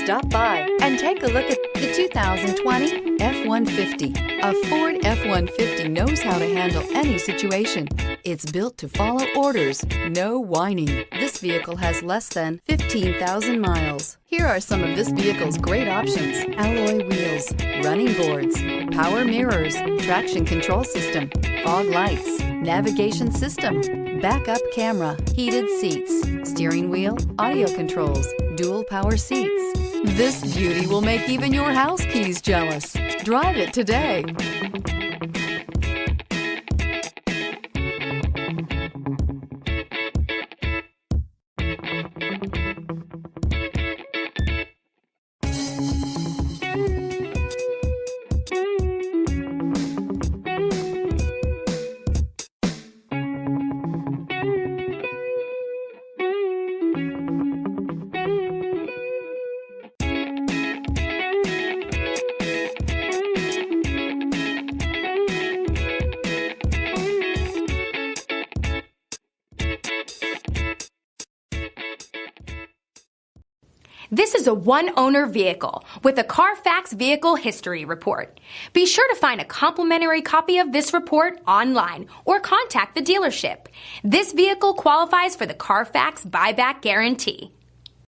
Stop by and take a look at the 2020 F-150. A Ford F-150 knows how to handle any situation. It's built to follow orders, no whining. This vehicle has less than 15,000 miles. Here are some of this vehicle's great options: alloy wheels, running boards, power mirrors, traction control system, fog lights, navigation system, backup camera, heated seats, steering wheel audio controls, dual power seats. This beauty will make even your house keys jealous. Drive it today. This is a one-owner vehicle with a Carfax Vehicle History Report. Be sure to find a complimentary copy of this report online or contact the dealership. This vehicle qualifies for the Carfax Buyback Guarantee.